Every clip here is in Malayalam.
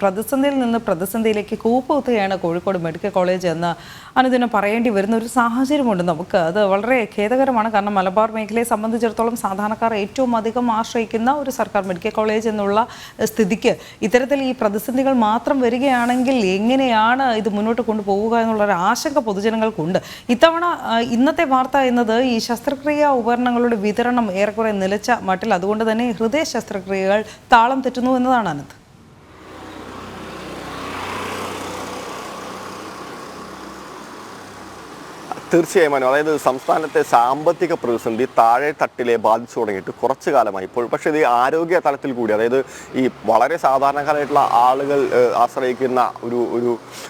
പ്രതിസന്ധിയിൽ നിന്ന് പ്രതിസന്ധിയിലേക്ക് കൂപ്പുകുത്തുകയാണ് കോഴിക്കോട് മെഡിക്കൽ കോളേജ് എന്ന് അനുദിനം പറയേണ്ടി വരുന്ന ഒരു സാഹചര്യമുണ്ട് നമുക്ക്. അത് വളരെ ഖേദകരമാണ്. കാരണം മലബാർ മേഖലയെ സംബന്ധിച്ചിടത്തോളം സാധാരണക്കാർ ഏറ്റവും അധികം ആശ്രയിക്കുന്ന ഒരു സർക്കാർ മെഡിക്കൽ കോളേജ് എന്നുള്ള സ്ഥിതിക്ക് ഇത്തരത്തിൽ ഈ പ്രതിസന്ധികൾ മാത്രം വരികയാണെങ്കിൽ എങ്ങനെയാണ് ഇത് മുന്നോട്ട് കൊണ്ടുപോവുക എന്നുള്ളൊരു ആശങ്ക പൊതുജനങ്ങൾക്കുണ്ട്. ഇന്നത്തെ വാർത്ത എന്നത് ഈ ശസ്ത്രക്രിയാ ഉപകരണങ്ങളുടെ വിതരണം ഏറെക്കുറെ നിലച്ച മട്ടിൽ, അതുകൊണ്ട് തന്നെ ഹൃദയ ശസ്ത്രക്രിയകൾ താളം തെറ്റുന്നു എന്നതാണ് അനന്ത്. തീർച്ചയായും അതായത് സംസ്ഥാനത്തെ സാമ്പത്തിക പ്രതിസന്ധി താഴെ തട്ടിലെ ബാധിച്ചു തുടങ്ങിയിട്ട് കുറച്ചു കാലമായി ഇപ്പോൾ. പക്ഷേ ഇത് ആരോഗ്യ തലത്തിൽ കൂടി, അതായത് ഈ വളരെ സാധാരണക്കാരായിട്ടുള്ള ആളുകൾ ആശ്രയിക്കുന്ന ഒരു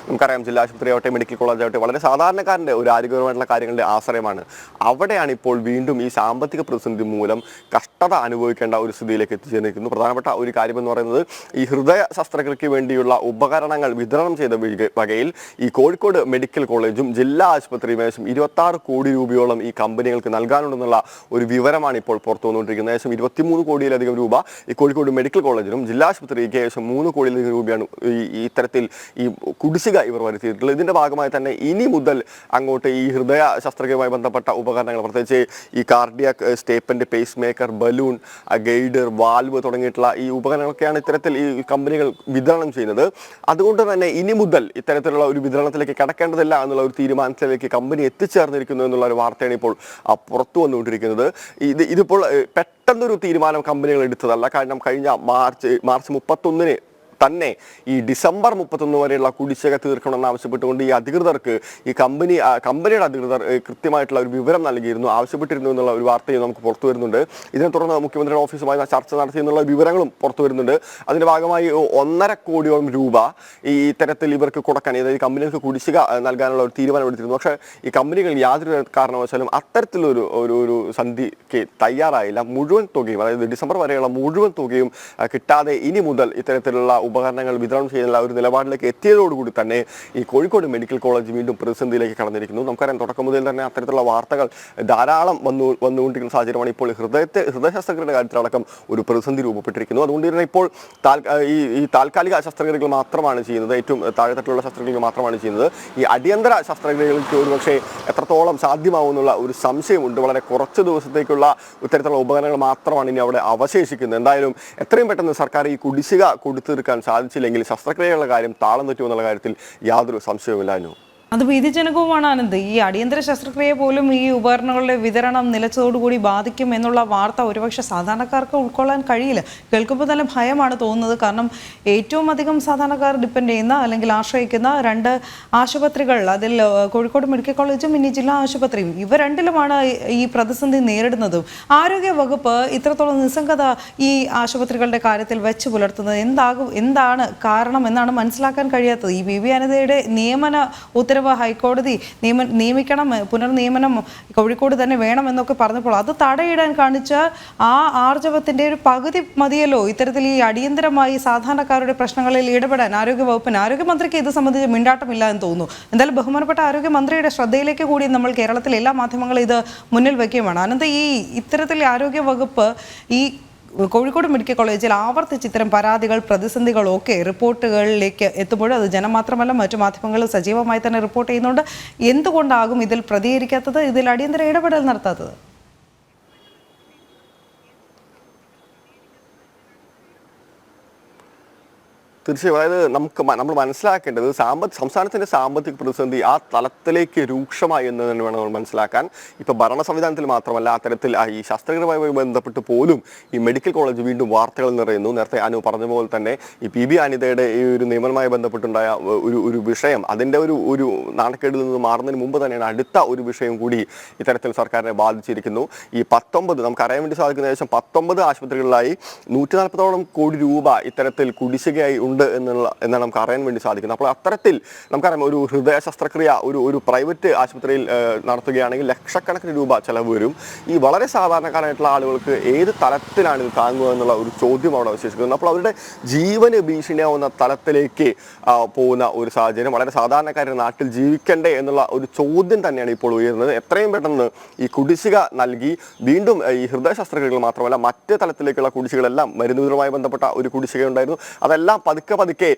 നമുക്കറിയാം, ജില്ലാ ആശുപത്രി ആവട്ടെ മെഡിക്കൽ കോളേജ് ആവട്ടെ വളരെ സാധാരണക്കാരൻ്റെ ഒരു ആരോഗ്യപരമായിട്ടുള്ള കാര്യങ്ങളുടെ ആശ്രയമാണ്. അവിടെയാണ് ഇപ്പോൾ വീണ്ടും ഈ സാമ്പത്തിക പ്രതിസന്ധി മൂലം കഷ്ടത അനുഭവിക്കേണ്ട ഒരു സ്ഥിതിയിലേക്ക് എത്തിച്ചേർന്നിരിക്കുന്നു. പ്രധാനപ്പെട്ട ഒരു കാര്യമെന്ന് പറയുന്നത് ഈ ഹൃദയ ശസ്ത്രക്രിയയ്ക്ക് വേണ്ടിയുള്ള ഉപകരണങ്ങൾ വിതരണം ചെയ്ത വകയിൽ ഈ കോഴിക്കോട് മെഡിക്കൽ കോളേജും ജില്ലാ ആശുപത്രിയും 26 കോടി രൂപയോളം ഈ കമ്പനികൾക്ക് നൽകാനുണ്ടെന്നുള്ള ഒരു വിവരമാണ് ഇപ്പോൾ പുറത്തു വന്നുകൊണ്ടിരിക്കുന്നത്. ഏകദേശം 23 കോടിയിലധികം രൂപ ഈ കോഴിക്കോട് മെഡിക്കൽ കോളേജിനും ജില്ലാ ആശുപത്രിക്ക് ഏകദേശം 3 കോടിയിലധികം രൂപയാണ് ഈ ഇത്തരത്തിൽ ഈ കുടിശ്ശിക ഇവർ വരുത്തിയിട്ടുള്ളത്. ഇതിന്റെ ഭാഗമായി തന്നെ ഇനി മുതൽ അങ്ങോട്ട് ഈ ഹൃദയ ശസ്ത്രക്രിയയുമായി ബന്ധപ്പെട്ട ഉപകരണങ്ങൾ, പ്രത്യേകിച്ച് ഈ cardiac stent, pacemaker, balloon, guider, valve തുടങ്ങിയിട്ടുള്ള ഈ ഉപകരണങ്ങളൊക്കെയാണ് ഇത്തരത്തിൽ ഈ കമ്പനികൾ വിതരണം ചെയ്യുന്നത്. അതുകൊണ്ട് തന്നെ ഇനി മുതൽ ഇത്തരത്തിലുള്ള ഒരു വിതരണത്തിലേക്ക് കടക്കേണ്ടതില്ല എന്നുള്ള ഒരു തീരുമാനത്തിലേക്ക് കമ്പനി എത്തിച്ചേർന്നിരിക്കുന്നു എന്നുള്ള ഒരു വാർത്തയാണ് ഇപ്പോൾ പുറത്തു വന്നുകൊണ്ടിരിക്കുന്നത്. ഇതിപ്പോൾ പെട്ടെന്നൊരു തീരുമാനം കമ്പനികൾ എടുത്തതല്ല. കാരണം കഴിഞ്ഞ മാർച്ച് 31 തന്നെ ഈ ഡിസംബർ 31 വരെയുള്ള കുടിശ്ശിക തീർക്കണമെന്ന് ആവശ്യപ്പെട്ടുകൊണ്ട് ഈ അധികൃതർക്ക് ഈ കമ്പനിയുടെ അധികൃതർ കൃത്യമായിട്ടുള്ള ഒരു വിവരം നൽകിയിരുന്നു, ആവശ്യപ്പെട്ടിരുന്നു എന്നുള്ള ഒരു വാർത്തയും നമുക്ക് പുറത്തു വരുന്നുണ്ട്. ഇതിനെ തുടർന്ന് മുഖ്യമന്ത്രിയുടെ ഓഫീസുമായി ചർച്ച നടത്തിയെന്നുള്ള വിവരങ്ങളും പുറത്തു വരുന്നുണ്ട്. അതിന്റെ ഭാഗമായി 1.5 കോടിയോളം രൂപ ഈ ഇത്തരത്തിൽ ഇവർക്ക് കൊടുക്കാൻ, അതായത് കമ്പനികൾക്ക് കുടിശ്ശിക നൽകാനുള്ള ഒരു തീരുമാനം എടുത്തിരുന്നു. പക്ഷേ ഈ കമ്പനികൾ യാതൊരു കാരണവശാലും അത്തരത്തിലൊരു ഒരു സന്ധിക്ക് തയ്യാറായില്ല. മുഴുവൻ തുകയും, അതായത് ഡിസംബർ വരെയുള്ള മുഴുവൻ തുകയും കിട്ടാതെ ഇനി മുതൽ ഇത്തരത്തിലുള്ള ഉപകരണങ്ങൾ വിതരണം ചെയ്യുന്ന ഒരു നിലപാടിലേക്ക് എത്തിയതോടുകൂടി തന്നെ ഈ കോഴിക്കോട് മെഡിക്കൽ കോളേജ് വീണ്ടും പ്രതിസന്ധിയിലേക്ക് കടന്നിരിക്കുന്നു. നമുക്കറിയാം, തുടക്കം മുതൽ തന്നെ അത്തരത്തിലുള്ള വാർത്തകൾ ധാരാളം വന്നുകൊണ്ടിരിക്കുന്ന സാഹചര്യമാണ്. ഇപ്പോൾ ഹൃദയ ശസ്ത്രക്രിയയുടെ കാര്യത്തിലടക്കം ഒരു പ്രതിസന്ധി രൂപപ്പെട്ടിരിക്കുന്നു. അതുകൊണ്ട് തന്നെ ഇപ്പോൾ ഈ താൽക്കാലിക ശസ്ത്രക്രിയകൾ മാത്രമാണ് ചെയ്യുന്നത്, ഏറ്റവും താഴെത്തട്ടിലുള്ള ശസ്ത്രക്രിയകൾ മാത്രമാണ് ചെയ്യുന്നത്. ഈ അടിയന്തര ശസ്ത്രക്രിയകൾക്ക് ഒരുപക്ഷെ എത്രത്തോളം സാധ്യമാവുമെന്നുള്ള ഒരു സംശയമുണ്ട്. വളരെ കുറച്ച് ദിവസത്തേക്കുള്ള ഇത്തരത്തിലുള്ള ഉപകരണങ്ങൾ മാത്രമാണ് ഇനി അവിടെ അവശേഷിക്കുന്നത്. എന്തായാലും എത്രയും പെട്ടെന്ന് സർക്കാർ ഈ കുടിശ്ശിക കൊടുത്തീർക്കാൻ സാധിച്ചില്ലെങ്കിൽ ശസ്ത്രക്രിയകളുടെ കാര്യം താളം തെറ്റുമെന്നുള്ള കാര്യത്തിൽ യാതൊരു സംശയവുമില്ലായിരുന്നു. അത് ഭീതിജനകവുമാണ് ആനന്ദ്. ഈ അടിയന്തര ശസ്ത്രക്രിയ പോലും ഈ ഉപകരണങ്ങളുടെ വിതരണം നിലച്ചതോടുകൂടി ബാധിക്കും എന്നുള്ള വാർത്ത ഒരുപക്ഷെ സാധാരണക്കാർക്ക് ഉൾക്കൊള്ളാൻ കഴിയില്ല. കേൾക്കുമ്പോൾ തന്നെ ഭയമാണ് തോന്നുന്നത്. കാരണം ഏറ്റവും അധികം സാധാരണക്കാർ ഡിപ്പെൻഡ് ചെയ്യുന്ന അല്ലെങ്കിൽ ആശ്രയിക്കുന്ന 2 ആശുപത്രികൾ, അതിൽ കോഴിക്കോട് മെഡിക്കൽ കോളേജും ഇനി ജില്ലാ ആശുപത്രിയും, ഇവ രണ്ടിലുമാണ് ഈ പ്രതിസന്ധി നേരിടുന്നതും. ആരോഗ്യ വകുപ്പ് ഇത്രത്തോളം നിസ്സംഗത ഈ ആശുപത്രികളുടെ കാര്യത്തിൽ വെച്ച് പുലർത്തുന്നത് എന്താണ് കാരണം എന്നാണ് മനസ്സിലാക്കാൻ കഴിയാത്തത്. ഈ ബി അനിതയുടെ നിയമന ഉത്തരവ് ഹൈക്കോടതി നിയമിക്കണം, പുനർനിയമനം കോഴിക്കോട് തന്നെ വേണമെന്നൊക്കെ പറഞ്ഞപ്പോൾ അത് തടയിടാൻ കാണിച്ച ആ ആർജവത്തിന്റെ ഒരു പകുതി മതിയല്ലോ ഇത്തരത്തിൽ ഈ അടിയന്തരമായി സാധാരണക്കാരുടെ പ്രശ്നങ്ങളിൽ ഇടപെടാൻ ആരോഗ്യവകുപ്പിന്. ആരോഗ്യമന്ത്രിക്ക് ഇത് സംബന്ധിച്ച് മിണ്ടാട്ടമില്ല എന്ന് തോന്നുന്നു. എന്തായാലും ബഹുമാനപ്പെട്ട ആരോഗ്യമന്ത്രിയുടെ ശ്രദ്ധയിലേക്ക് കൂടി നമ്മൾ കേരളത്തിലെ എല്ലാ മാധ്യമങ്ങളും ഇത് മുന്നിൽ വയ്ക്കുകയുമാണ്. അനന്ത്, ഈ ഇത്തരത്തിൽ ആരോഗ്യവകുപ്പ് ഈ കോഴിക്കോട് മെഡിക്കൽ കോളേജിൽ ആവർത്തിച്ച് ഇത്തരം പരാതികൾ, പ്രതിസന്ധികളൊക്കെ റിപ്പോർട്ടുകളിലേക്ക് എത്തുമ്പോൾ അത് ജനം മാത്രമല്ല മറ്റു മാധ്യമങ്ങൾ സജീവമായി തന്നെ റിപ്പോർട്ട് ചെയ്യുന്നുണ്ട്. എന്തുകൊണ്ടാകും ഇതിൽ പ്രതികരിക്കാത്തത്, ഇതിൽ അടിയന്തര ഇടപെടൽ നടത്താത്തത്? തീർച്ചയായും, അതായത് നമ്മൾ മനസ്സിലാക്കേണ്ടത് സംസ്ഥാനത്തിന്റെ സാമ്പത്തിക പ്രതിസന്ധി ആ തലത്തിലേക്ക് രൂക്ഷമായി എന്ന് തന്നെ വേണം നമ്മൾ മനസ്സിലാക്കാൻ. ഇപ്പൊ ഭരണ സംവിധാനത്തിൽ മാത്രമല്ല, അത്തരത്തിൽ ഈ ശസ്ത്രക്രിയയുമായി ബന്ധപ്പെട്ട് പോലും ഈ മെഡിക്കൽ കോളേജ് വീണ്ടും വാർത്തകൾ നിറയുന്നു. നേരത്തെ അനു പറഞ്ഞ പോലെ തന്നെ ഈ PB അനിതയുടെ ഈ ഒരു നിയമനവുമായി ബന്ധപ്പെട്ടുണ്ടായ ഒരു വിഷയം, അതിന്റെ ഒരു നാണക്കേടിൽ നിന്ന് മാറുന്നതിന് മുമ്പ് തന്നെയാണ് അടുത്ത ഒരു വിഷയം കൂടി ഇത്തരത്തിൽ സർക്കാരിനെ ബാധിച്ചിരിക്കുന്നു. ഈ 19 നമുക്ക് അറിയാൻ വേണ്ടി സാധിക്കുന്ന ഏകദേശം 19 ആശുപത്രികളിലായി 140ഓളം കോടി രൂപ ഇത്തരത്തിൽ കുടിശ്ശികയായി ഉണ്ട് എന്നാണ് നമുക്ക് അറിയാൻ വേണ്ടി സാധിക്കുന്നത്. അപ്പോൾ അത്തരത്തിൽ നമുക്കറിയാം, ഒരു ഹൃദയ ശസ്ത്രക്രിയ ഒരു പ്രൈവറ്റ് ആശുപത്രിയിൽ നടത്തുകയാണെങ്കിൽ ലക്ഷക്കണക്കിന് രൂപ ചെലവ് വരും. ഈ വളരെ സാധാരണക്കാരായിട്ടുള്ള ആളുകൾക്ക് ഏത് തലത്തിലാണ് ഇത് താങ്ങുക എന്നുള്ള ഒരു ചോദ്യം അവിടെ അവശേഷിക്കുന്നത്. അപ്പോൾ അവരുടെ ജീവന് ഭീഷണിയാവുന്ന തലത്തിലേക്ക് പോകുന്ന ഒരു സാഹചര്യം, വളരെ സാധാരണക്കാരുടെ നാട്ടിൽ ജീവിക്കണ്ടേ എന്നുള്ള ഒരു ചോദ്യം തന്നെയാണ് ഇപ്പോൾ ഉയരുന്നത്. എത്രയും പെട്ടെന്ന് ഈ കുടിശ്ശിക നൽകി വീണ്ടും ഈ ഹൃദയ ശസ്ത്രക്രിയകൾ മാത്രമല്ല മറ്റ് തലത്തിലേക്കുള്ള കുടിശ്ശികളെല്ലാം, മരുന്നുകളുമായി ബന്ധപ്പെട്ട ഒരു കുടിശ്ശിക ഉണ്ടായിരുന്നു, അതെല്ലാം പതുക്കെ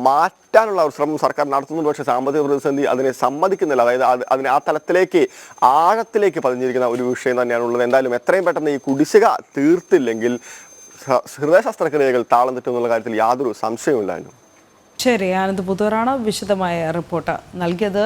മാറ്റാനുള്ള ഒരു ശ്രമം സർക്കാർ നടത്തുന്നുണ്ട്. പക്ഷേ സാമ്പത്തിക പ്രതിസന്ധി അതിനെ സമ്മതിക്കുന്നില്ല. അതായത് അതിനെ ആ തലത്തിലേക്ക് ആഴത്തിലേക്ക് പതിഞ്ഞിരിക്കുന്ന ഒരു വിഷയം തന്നെയാണുള്ളത്. എന്തായാലും എത്രയും പെട്ടെന്ന് ഈ കുടിശ്ശിക തീർത്തില്ലെങ്കിൽ ഹൃദയ ശസ്ത്രക്രിയകൾ താളം തെറ്റുന്നുള്ള കാര്യത്തിൽ യാതൊരു സംശയവുമില്ലായിരുന്നു. ശരി, ആനന്ദ് പുത്തൂരാണ് വിശദമായ റിപ്പോർട്ട് നൽകിയത്.